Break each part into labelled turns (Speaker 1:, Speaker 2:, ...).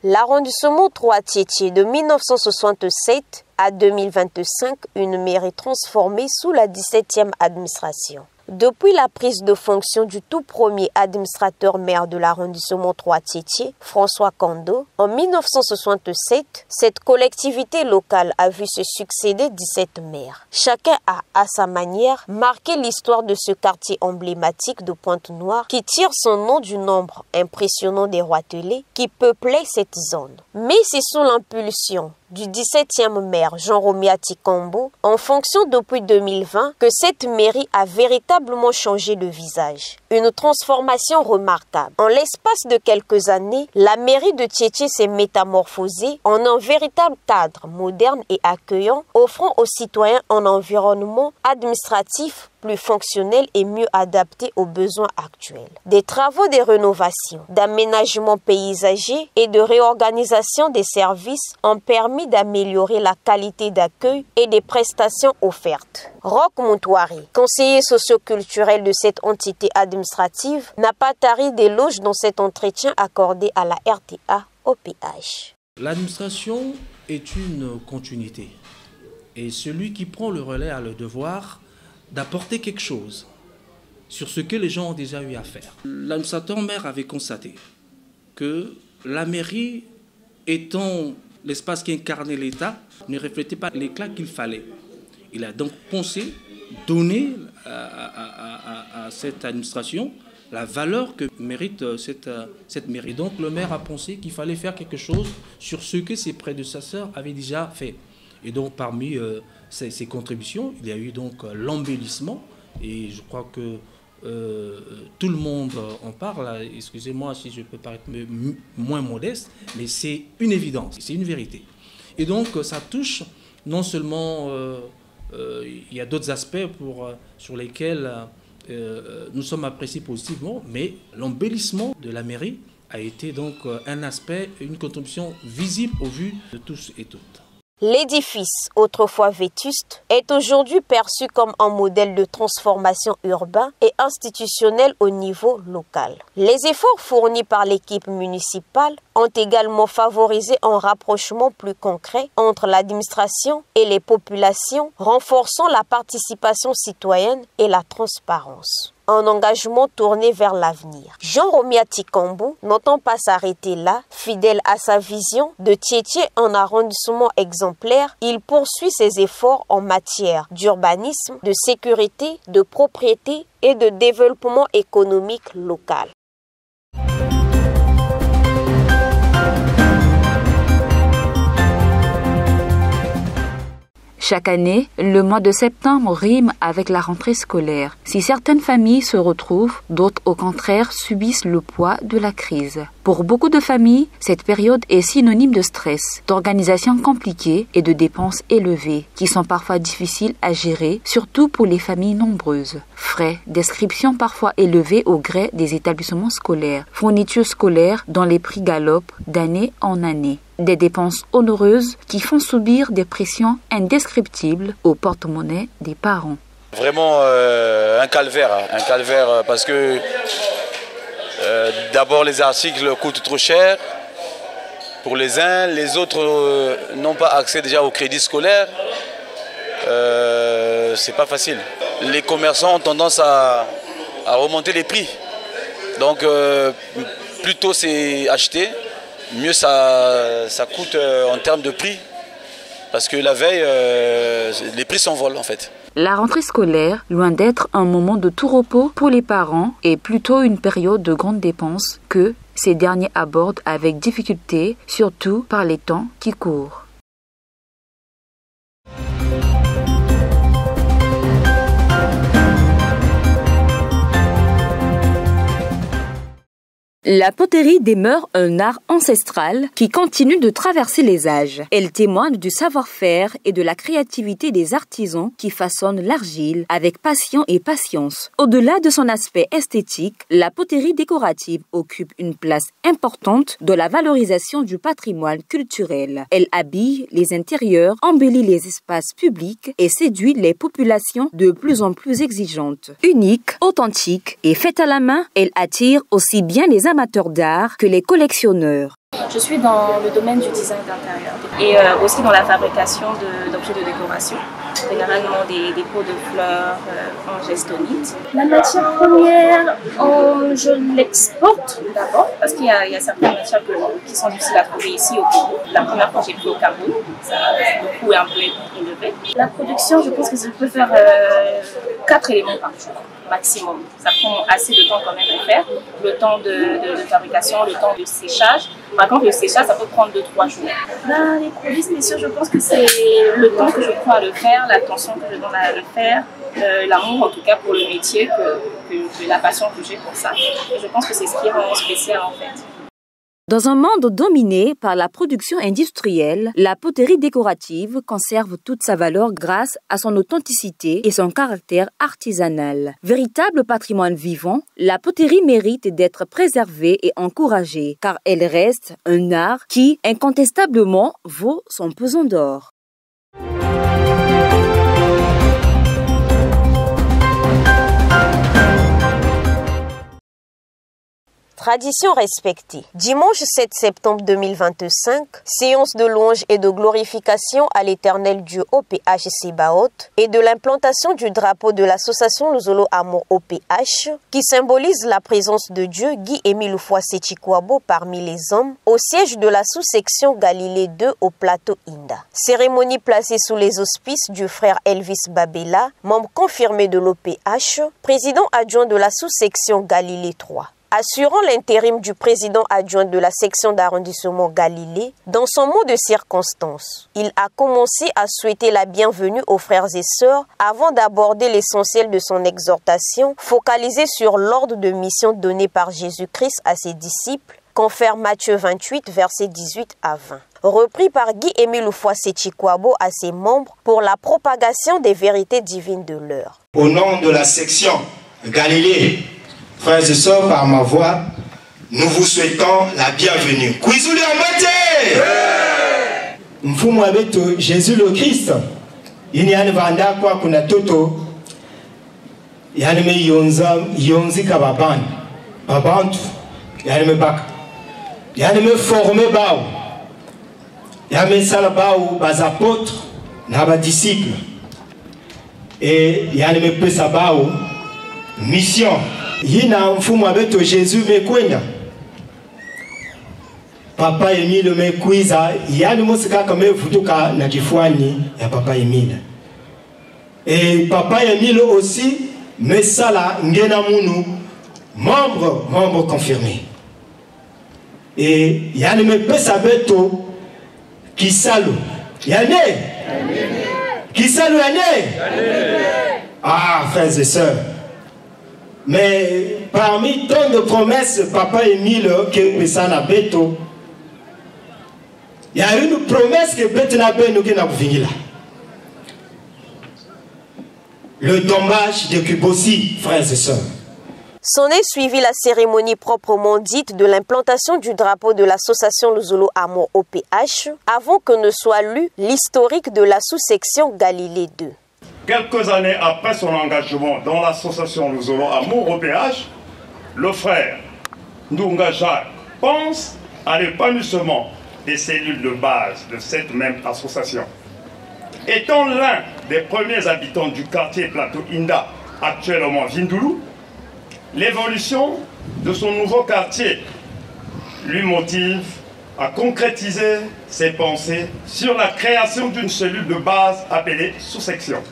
Speaker 1: L'arrondissement 3 Tiétié de 1967 à 2025, une mairie transformée sous la 17e administration. Depuis la prise de fonction du tout premier administrateur maire de l'arrondissement 3 Tiétié, François Kando, en 1967, cette collectivité locale a vu se succéder 17 maires. Chacun a, à sa manière, marqué l'histoire de ce quartier emblématique de Pointe-Noire qui tire son nom du nombre impressionnant des roitelets qui peuplaient cette zone. Mais c'est sous l'impulsion du 17e maire Jean-Romiati Kambo, en fonction depuis 2020, que cette mairie a véritablement changé de visage. Une transformation remarquable. En l'espace de quelques années, la mairie de Tiétié s'est métamorphosée en un véritable cadre moderne et accueillant, offrant aux citoyens un environnement administratif plus fonctionnel et mieux adapté aux besoins actuels. Des travaux de rénovation, d'aménagement paysager et de réorganisation des services ont permis d'améliorer la qualité d'accueil et des prestations offertes. Roch Montouari, conseiller socioculturel de cette entité administrative, n'a pas tari d'éloges dans cet entretien accordé à la RTA OPH.
Speaker 2: L'administration est une continuité et celui qui prend le relais a le devoir d'apporter quelque chose sur ce que les gens ont déjà eu à faire. L'administrateur maire avait constaté que la mairie, étant l'espace qui incarnait l'État, ne reflétait pas l'éclat qu'il fallait. Il a donc pensé donner à cette administration la valeur que mérite cette mairie. Donc le maire a pensé qu'il fallait faire quelque chose sur ce que ses prédécesseurs avaient déjà fait. Et donc parmi ces contributions, il y a eu donc l'embellissement, et je crois que tout le monde en parle. Excusez-moi si je peux paraître moins modeste, mais c'est une évidence, c'est une vérité. Et donc ça touche non seulement, il y a d'autres aspects sur lesquels nous sommes appréciés positivement, mais l'embellissement de la mairie a été donc un aspect, une contribution visible au vu de tous et toutes.
Speaker 1: L'édifice, autrefois vétuste, est aujourd'hui perçu comme un modèle de transformation urbain et institutionnel au niveau local. Les efforts fournis par l'équipe municipale ont également favorisé un rapprochement plus concret entre l'administration et les populations, renforçant la participation citoyenne et la transparence. Un engagement tourné vers l'avenir. Jean-Romiati Kambo n'entend pas s'arrêter là. Fidèle à sa vision de Tiétié en arrondissement exemplaire, il poursuit ses efforts en matière d'urbanisme, de sécurité, de propriété et de développement économique local.
Speaker 3: Chaque année, le mois de septembre rime avec la rentrée scolaire. Si certaines familles se retrouvent, d'autres au contraire subissent le poids de la crise. Pour beaucoup de familles, cette période est synonyme de stress, d'organisation compliquée et de dépenses élevées, qui sont parfois difficiles à gérer, surtout pour les familles nombreuses. Frais, descriptions parfois élevés au gré des établissements scolaires, fournitures scolaires dont les prix galopent d'année en année. Des dépenses onéreuses qui font subir des pressions indescriptibles au porte-monnaie des parents.
Speaker 4: Vraiment un calvaire parce que d'abord les articles coûtent trop cher pour les uns, les autres n'ont pas accès déjà au crédit scolaire. C'est pas facile. Les commerçants ont tendance à remonter les prix. Donc plus tôt c'est acheté, mieux ça coûte en termes de prix, parce que la veille, les prix s'envolent en fait.
Speaker 3: La rentrée scolaire, loin d'être un moment de tout repos pour les parents, est plutôt une période de grandes dépenses que ces derniers abordent avec difficulté, surtout par les temps qui courent. La poterie demeure un art ancestral qui continue de traverser les âges. Elle témoigne du savoir-faire et de la créativité des artisans qui façonnent l'argile avec passion et patience. Au-delà de son aspect esthétique, la poterie décorative occupe une place importante dans la valorisation du patrimoine culturel. Elle habille les intérieurs, embellit les espaces publics et séduit les populations de plus en plus exigeantes. Unique, authentique et faite à la main, elle attire aussi bien les amateurs d'art que les collectionneurs.
Speaker 5: Je suis dans le domaine du design d'intérieur et aussi dans la fabrication d'objets de décoration, généralement des pots de fleurs en gestonite. La matière première, je l'exporte d'abord parce qu'il y a certaines matières qui sont difficiles à trouver ici au Congo. La première fois j'ai pris au Cameroun, le coût est un peu élevé. La production, je pense que je peux faire 4 éléments par jour maximum. Ça prend assez de temps quand même à faire. Le temps de fabrication, le temps de séchage. Par contre, le séchage, ça peut prendre 2-3 jours. Là, les produits spéciaux, je pense que c'est le temps que je prends à le faire, l'attention que je donne à le faire, l'amour en tout cas pour le métier, que la passion que j'ai pour ça. Et je pense que c'est ce qui rend spécial en fait.
Speaker 3: Dans un monde dominé par la production industrielle, la poterie décorative conserve toute sa valeur grâce à son authenticité et son caractère artisanal. Véritable patrimoine vivant, la poterie mérite d'être préservée et encouragée car elle reste un art qui, incontestablement, vaut son pesant d'or.
Speaker 1: Tradition respectée. Dimanche 7 septembre 2025, séance de louange et de glorification à l'éternel Dieu OPH Sebaoth et de l'implantation du drapeau de l'association Luzolo Amour OPH qui symbolise la présence de Dieu Guy-Émile Oufouassé Chikwabo parmi les hommes au siège de la sous-section Galilée 2 au plateau Inda. Cérémonie placée sous les auspices du frère Elvis Babela, membre confirmé de l'OPH, président adjoint de la sous-section Galilée 3. Assurant l'intérim du président adjoint de la section d'arrondissement Galilée, dans son mot de circonstance, il a commencé à souhaiter la bienvenue aux frères et sœurs avant d'aborder l'essentiel de son exhortation, focalisée sur l'ordre de mission donné par Jésus-Christ à ses disciples, confère Matthieu 28, versets 18 à 20. Repris par Guy-Émile Oufouassé Chikwabo à ses membres pour la propagation des vérités divines de l'heure.
Speaker 6: Au nom de la section Galilée, frères et sœurs, par ma voix, nous vous souhaitons la bienvenue. Kouizouli Ambate! Mfumu wetu Jésus le Christ, yani vanda kwa kuna toto, yani me yonzi ka babantu, yani me baka, yani me formé bao, yani me sala bao bas apôtres, na ba disciples, et yani me pesa bao mission. Yina mfumu abeto Jésus mekwenda Papa Emile mekwiza yani musika kama vutuka na kifuani ya Papa Emile. Et Papa Emile aussi mesala ngena munu membre confirmé. Et yani mepesa beto kisalu yane kisalu yane. Ah frères et sœurs, mais parmi tant de promesses, Papa Emile, que Pessana Beto, il y a une promesse que Betna Beno qui n'a pas fini là. Le dommage de Kubosi, frères et sœurs.
Speaker 1: S'en est suivi la cérémonie proprement dite de l'implantation du drapeau de l'association Luzolo Amour OPH, avant que ne soit lu l'historique de la sous-section Galilée 2.
Speaker 7: Quelques années après son engagement dans l'association Luzolo Amour OPH, le frère Ndunga Jacques pense à l'épanouissement des cellules de base de cette même association. Étant l'un des premiers habitants du quartier Plateau Inda, actuellement Vindoulou, l'évolution de son nouveau quartier lui motive à concrétiser ses pensées sur la création d'une cellule de base appelée sous-section.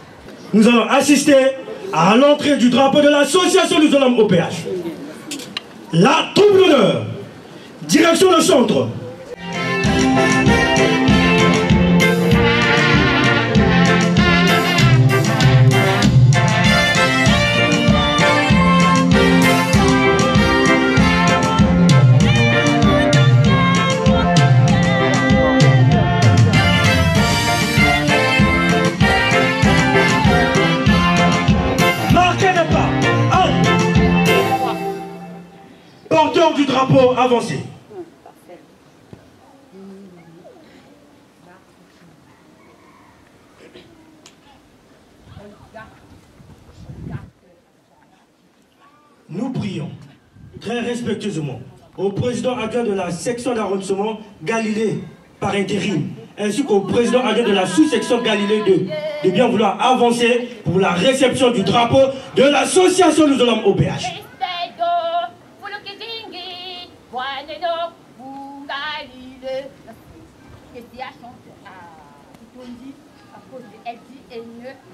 Speaker 8: Nous allons assister à l'entrée du drapeau de l'association des hommes OPH. La troupe d'honneur, direction le centre. Porteur du drapeau avancé. Nous prions très respectueusement au président adjoint de la section d'arrondissement Galilée par intérim, ainsi qu'au président adjoint de la sous-section Galilée 2, de bien vouloir avancer pour la réception du drapeau de l'association Nous Allons au OPH.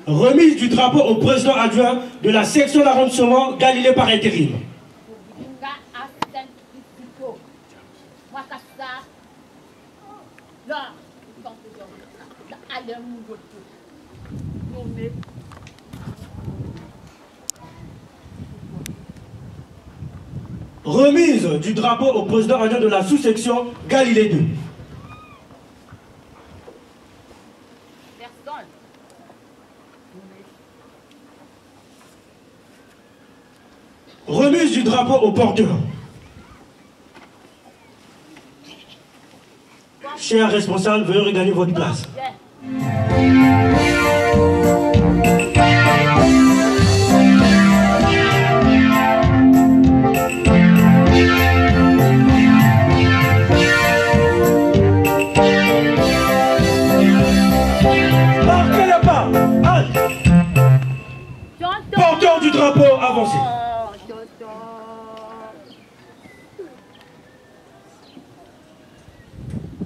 Speaker 8: Remise du drapeau au président adjoint de la section d'arrondissement Galilée par intérim. Remise du drapeau au président adjoint de la sous-section Galilée 2. Remise du drapeau au porteur. Chers responsables, veuillez regagner votre place. Marquez le pas. Porteur du drapeau, avancez.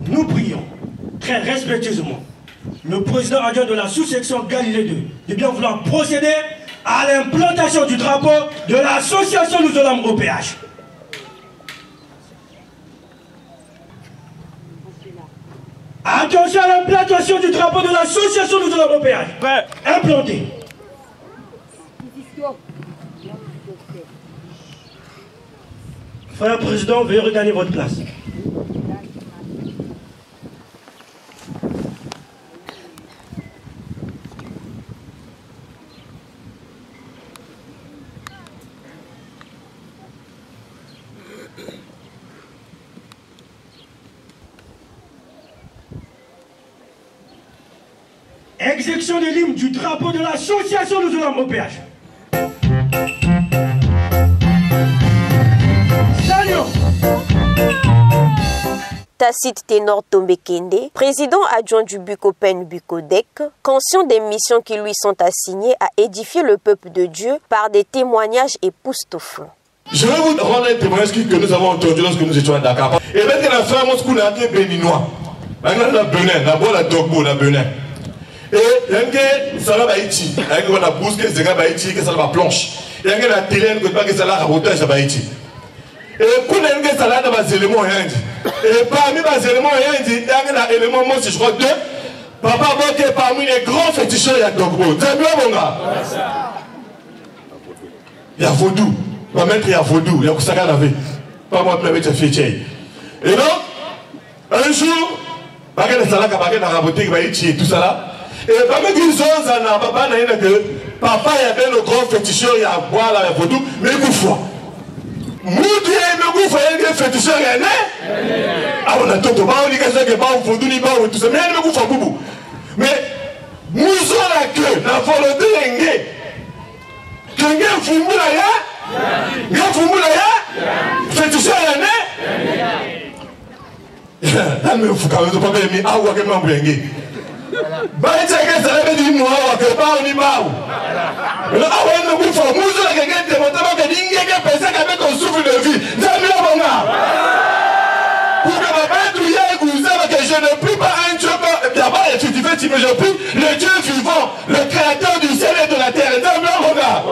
Speaker 8: Nous prions très respectueusement le président adjoint de la sous-section Galilée 2 de bien vouloir procéder à l'implantation du drapeau de l'association Nous Allons au OPH. Attention à l'implantation du drapeau de l'association Nous Allons au OPH. Implanté. Frère président, veuillez regagner votre place. Exécution de l'hymne du drapeau de l'association Nous Allons au OPH.
Speaker 1: Tacite Ténor Tombekende, président adjoint du Bucopen Bucodec, conscient des missions qui lui sont assignées, à édifier le peuple de Dieu par des témoignages époustouflants.
Speaker 9: Je vais vous rendre un témoignage que nous avons entendu lorsque nous étions à Dakar. Et maintenant, la femme, on a été béninois. Maintenant, la Benin, la boîte, la Dogbo, la Benin. Et il y a un salon Haïti, il y a un bourse qui est Haïti, qui est la planche. Il y a un télé qui est la rabotage à Haïti. Et quand il y a un salade dans les éléments, et parmi les éléments, il y a un élément, moi, je crois, deux. Papa Boké, parmi les grands féticheurs, il y a Dogbo. C'est bien, mon gars. Il y a Vaudou. Ma maître, il y a Vaudou. Il y a Kusaka Navé. Pas moi, je suis fait. Et donc, un jour, il y a un salade qui est raboté, qui est tout ça là. Et parmi les gens, papa, il y avait le grand féticheur, il y a boire, il y a Vaudou, mais il faut. Moudou, il y a un féticheur, il y a un. Ah, on a tout, on a dit que c'est pas un Vaudou, ni pas un tout ça, mais il y a un féticheur, boubou. Mais, nous avons la queue, la volonté, il y a un. Quelqu'un fume là, il y a un fume là, féticheur, il y a un. Là, mais il faut quand même pas bien, ah, ou à quel moment, Baïti que ça veut dire moi que pas on y va. Là on ne peut pas nous la quelqu'un de monter que dingue que penser qu'avec un souffle de vie. Jamais on va. Pour que ma mère douille et vous savez que je ne prie pas un Dieu d'abord et tu fais mais je prie le Dieu vivant, le créateur du ciel et de la terre. Jamais on va.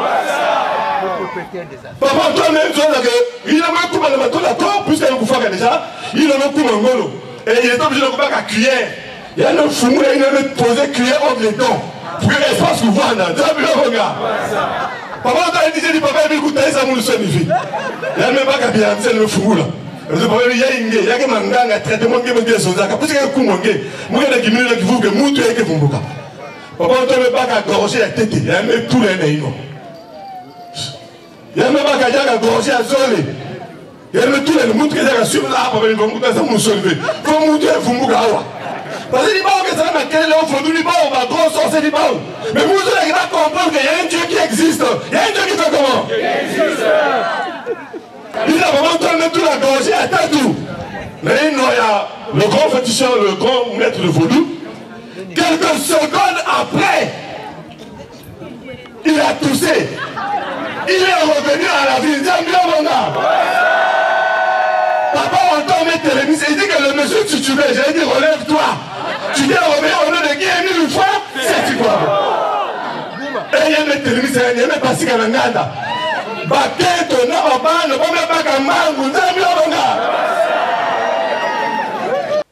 Speaker 9: Papa toi-même tu vois que il a même tout mal d'accord puisqu'il vous fait déjà, il a même tout mangolo et il est obligé de couper à cuillère. Il y a le fou, il a posé cuillère entre les dents. Pour que l'espace vous voit, tu as vu le regard. Papa, tu as dit, papa, il écoute, ça nous le sonne. Il y a même pas qu'à bien, c'est le fou là. Il y a une il y a un manga, un traitement qui me dit ça. Parce qu'il y a un coup manqué. Moi, il y a des minutes qui vous que moutou et que vous m'oubliez. Papa, tu n'as même pas qu'à gorger la tête. Il y a même tout les naïnos. Il y a même pas qu'à gorger la zone. Il y a même tout les moutou qui sont sur là. Papa, il va m'oublier, ça nous sonne. Il faut moutou et vous m'oubliez. Parce que les gens qui sont dans quel offre, nous les gens, on va trop sortir les gens. Mais vous devez comprendre qu'il y a un Dieu qui existe. Il y a un Dieu qui fait comment? Il existe. Il a vraiment donné toute la gorgée à tout. Mais il y a le grand féticheur, le grand maître de vaudou. Quelques secondes après, il a toussé. Il est revenu à la ville. Papa entend mes télévisions. Il dit que le monsieur titubé, j'ai dit relève-toi. Tu viens revenir au nom de qui est mis une fois, c'est quoi? Et il y a mes télévisions, il y a mes passes à l'angada.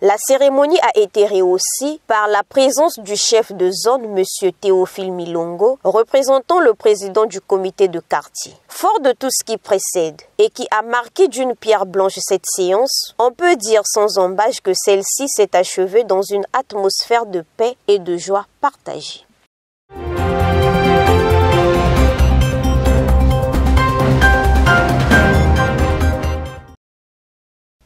Speaker 1: La cérémonie a été réussie par la présence du chef de zone, M. Théophile Milongo, représentant le président du comité de quartier. Fort de tout ce qui précède et qui a marqué d'une pierre blanche cette séance, on peut dire sans embâche que celle-ci s'est achevée dans une atmosphère de paix et de joie partagée.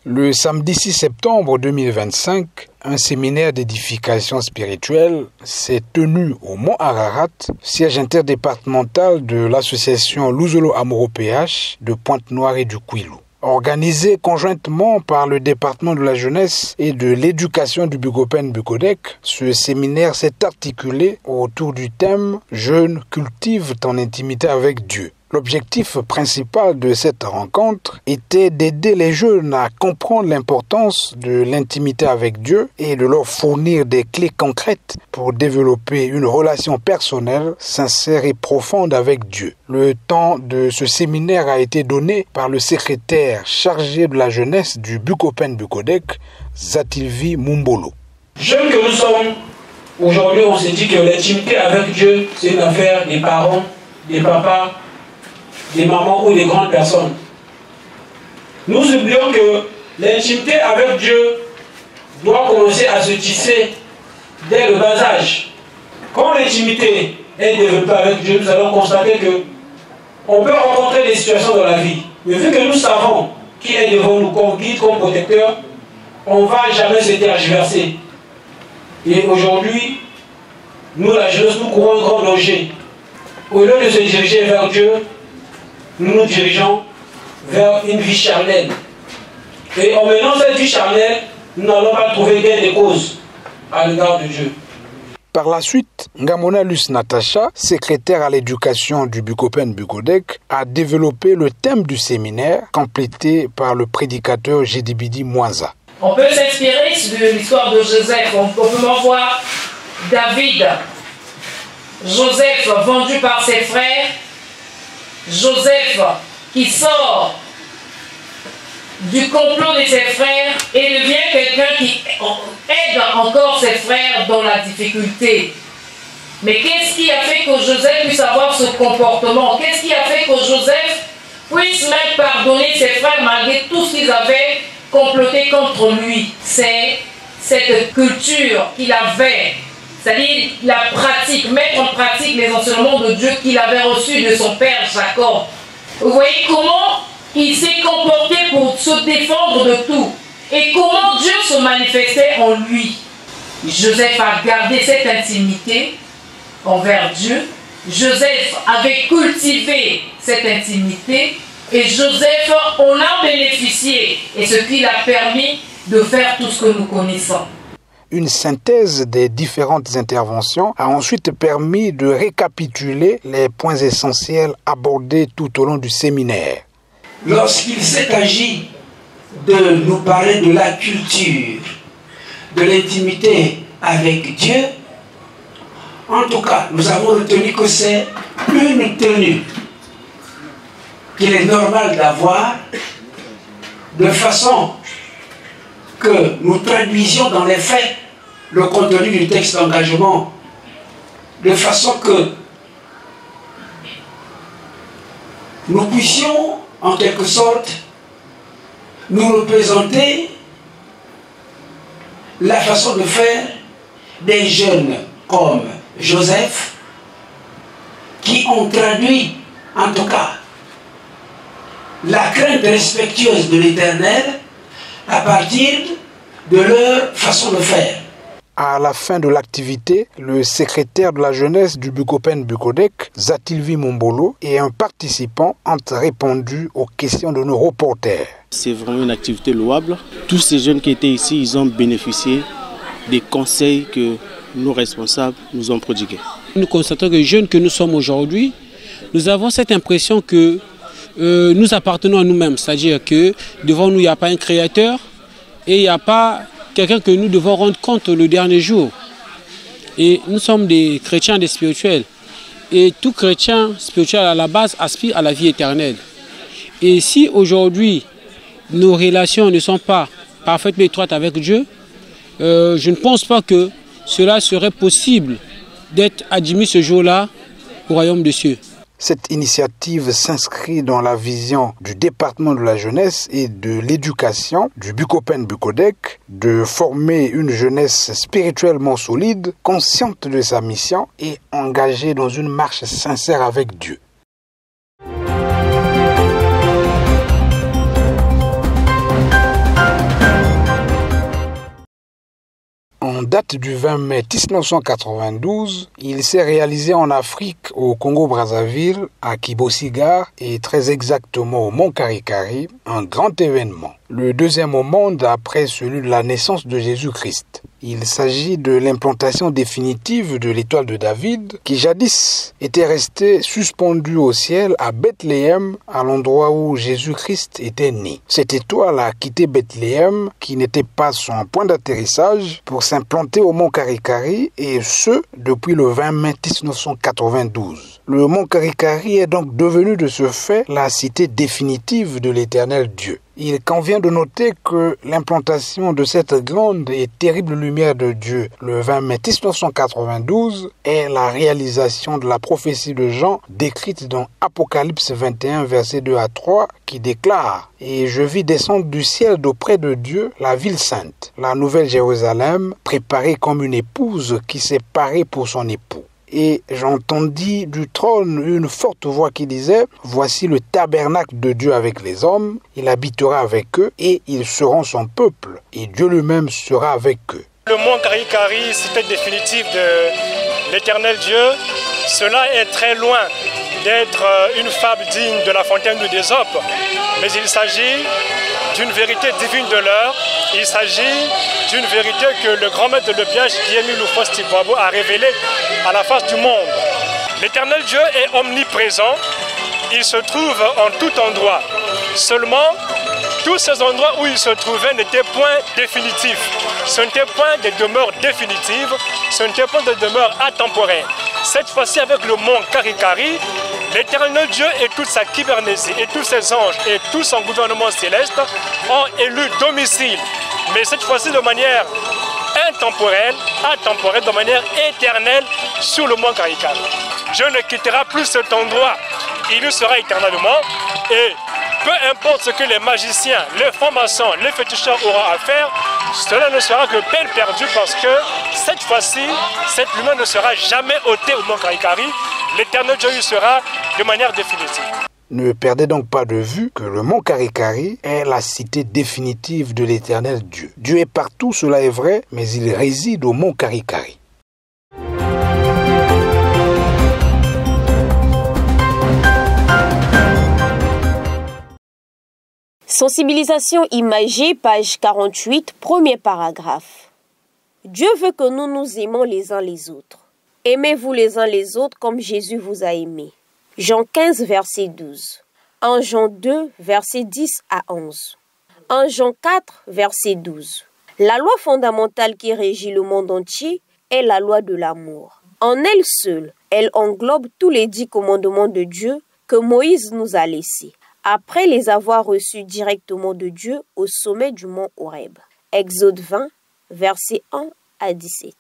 Speaker 10: Le samedi 6 septembre 2025, un séminaire d'édification spirituelle s'est tenu au Mont Ararat, siège interdépartemental de l'association Luzolo Amoro PH de Pointe-Noire et du Kouilou. Organisé conjointement par le département de la jeunesse et de l'éducation du Bukopen Bukodek, ce séminaire s'est articulé autour du thème « Jeunes, cultive ton intimité avec Dieu ». L'objectif principal de cette rencontre était d'aider les jeunes à comprendre l'importance de l'intimité avec Dieu et de leur fournir des clés concrètes pour développer une relation personnelle, sincère et profonde avec Dieu. Le temps de ce séminaire a été donné par le secrétaire chargé de la jeunesse du Bukopen Bukodek, Zatilvi Mumbolo.
Speaker 11: Jeunes que nous sommes, aujourd'hui on se dit que l'intimité avec Dieu, c'est une affaire des parents, des papas, des mamans ou des grandes personnes. Nous oublions que l'intimité avec Dieu doit commencer à se tisser dès le bas âge. Quand l'intimité est développée avec Dieu, nous allons constater que on peut rencontrer des situations dans la vie. Mais vu que nous savons qui est devant nous comme guide, comme protecteur, on ne va jamais se tergiverser. Et aujourd'hui, nous, la jeunesse, nous courons un grand danger. Au lieu de se diriger vers Dieu, nous nous dirigeons vers une vie charnelle. Et en menant cette vie charnelle, nous n'allons pas trouver gain de cause à l'égard de Dieu.
Speaker 10: Par la suite, Ngamona Luce Natacha, secrétaire à l'éducation du Bukopen Bukodek, a développé le thème du séminaire, complété par le prédicateur Gédibidi Mwanza.
Speaker 12: On peut s'inspirer de l'histoire de Joseph. On peut voir David, Joseph vendu par ses frères, Joseph qui sort du complot de ses frères et devient quelqu'un qui aide encore ses frères dans la difficulté. Mais qu'est-ce qui a fait que Joseph puisse avoir ce comportement? Qu'est-ce qui a fait que Joseph puisse même pardonner ses frères malgré tout ce qu'ils avaient comploté contre lui? C'est cette culture qu'il avait, c'est-à-dire la pratique, mettre en pratique les enseignements de Dieu qu'il avait reçus de son père Jacob. Vous voyez comment il s'est comporté pour se défendre de tout et comment Dieu se manifestait en lui. Joseph a gardé cette intimité envers Dieu. Joseph avait cultivé cette intimité et Joseph en a bénéficié et ce qui l'a permis de faire tout ce que nous connaissons.
Speaker 10: Une synthèse des différentes interventions a ensuite permis de récapituler les points essentiels abordés tout au long du séminaire.
Speaker 13: Lorsqu'il s'est agi de nous parler de la culture, de l'intimité avec Dieu, en tout cas, nous avons retenu que c'est une tenue qu'il est normal d'avoir de façon que nous traduisions dans les faits le contenu du texte d'engagement, de façon que nous puissions, en quelque sorte, nous représenter la façon de faire des jeunes comme Joseph, qui ont traduit, en tout cas, la crainte respectueuse de l'Éternel à partir de leur façon de faire.
Speaker 10: À la fin de l'activité, le secrétaire de la jeunesse du Bukopen Bukodek, Zatilvi Mombolo, et un participant ont répondu aux questions de nos reporters.
Speaker 14: C'est vraiment une activité louable. Tous ces jeunes qui étaient ici, ils ont bénéficié des conseils que nos responsables nous ont prodigués.
Speaker 11: Nous constatons que les jeunes que nous sommes aujourd'hui, nous avons cette impression que nous appartenons à nous-mêmes. C'est-à-dire que devant nous, il n'y a pas un créateur et il n'y a pas quelqu'un que nous devons rendre compte le dernier jour. Et nous sommes des chrétiens, des spirituels. Et tout chrétien spirituel à la base aspire à la vie éternelle. Et si aujourd'hui, nos relations ne sont pas parfaitement étroites avec Dieu, je ne pense pas que cela serait possible d'être admis ce jour-là au royaume des cieux.
Speaker 10: Cette initiative s'inscrit dans la vision du département de la jeunesse et de l'éducation du Bukopen Bukodek de former une jeunesse spirituellement solide, consciente de sa mission et engagée dans une marche sincère avec Dieu. En date du 20 mai 1992, il s'est réalisé en Afrique, au Congo-Brazzaville, à Kibo-Sigar et très exactement au Mont Karikari, un grand événement. Le deuxième au monde après celui de la naissance de Jésus-Christ. Il s'agit de l'implantation définitive de l'étoile de David qui jadis était restée suspendue au ciel à Bethléem, à l'endroit où Jésus-Christ était né. Cette étoile a quitté Bethléem qui n'était pas son point d'atterrissage pour s'implanter au Mont Karikari et ce depuis le 20 mai 1992. Le Mont Karikari est donc devenu de ce fait la cité définitive de l'Éternel Dieu. Il convient de noter que l'implantation de cette grande et terrible lumière de Dieu le 20 mai 1992 est la réalisation de la prophétie de Jean décrite dans Apocalypse 21 versets 2 à 3 qui déclare « Et je vis descendre du ciel d'auprès de Dieu la ville sainte, la nouvelle Jérusalem, préparée comme une épouse qui s'est parée pour son époux. » Et j'entendis du trône une forte voix qui disait « Voici le tabernacle de Dieu avec les hommes, il habitera avec eux et ils seront son peuple, et Dieu lui-même sera avec eux. »
Speaker 15: Le mont Karikari, cité définitive de l'éternel Dieu, cela est très loin d'être une fable digne de la fontaine d'Ésope, mais il s'agit d'une vérité divine de l'heure, il s'agit d'une vérité que le grand maître de l'Epiage, Guillaume Loufos Tikwabo, a révélée à la face du monde. L'éternel Dieu est omniprésent, il se trouve en tout endroit. Seulement, tous ces endroits où il se trouvait n'étaient point définitifs. Ce n'était point des demeures définitives, ce n'était point des demeures atemporelles. Cette fois-ci, avec le mont Karikari, l'éternel Dieu et toute sa kybernésie, et tous ses anges, et tout son gouvernement céleste ont élu domicile. Mais cette fois-ci de manière intemporelle, atemporelle, de manière éternelle sur le mont Karikari. Dieu ne quittera plus cet endroit, il y sera éternellement, et peu importe ce que les magiciens, les francs-maçons, les féticheurs auront à faire, cela ne sera que peine perdue parce que cette fois-ci, cette lumière ne sera jamais ôtée au mont Karikari. L'éternel Dieu y sera de manière définitive.
Speaker 10: Ne perdez donc pas de vue que le mont Karikari est la cité définitive de l'éternel Dieu. Dieu est partout, cela est vrai, mais il réside au mont Karikari.
Speaker 1: Sensibilisation imagée, page 48, premier paragraphe. Dieu veut que nous nous aimons les uns les autres. Aimez-vous les uns les autres comme Jésus vous a aimé. Jean 15, verset 12. 1 Jean 2, verset 10 à 11. 1 Jean 4, verset 12. La loi fondamentale qui régit le monde entier est la loi de l'amour. En elle seule, elle englobe tous les 10 commandements de Dieu que Moïse nous a laissés, après les avoir reçus directement de Dieu au sommet du mont Horeb. Exode 20, versets 1 à 17.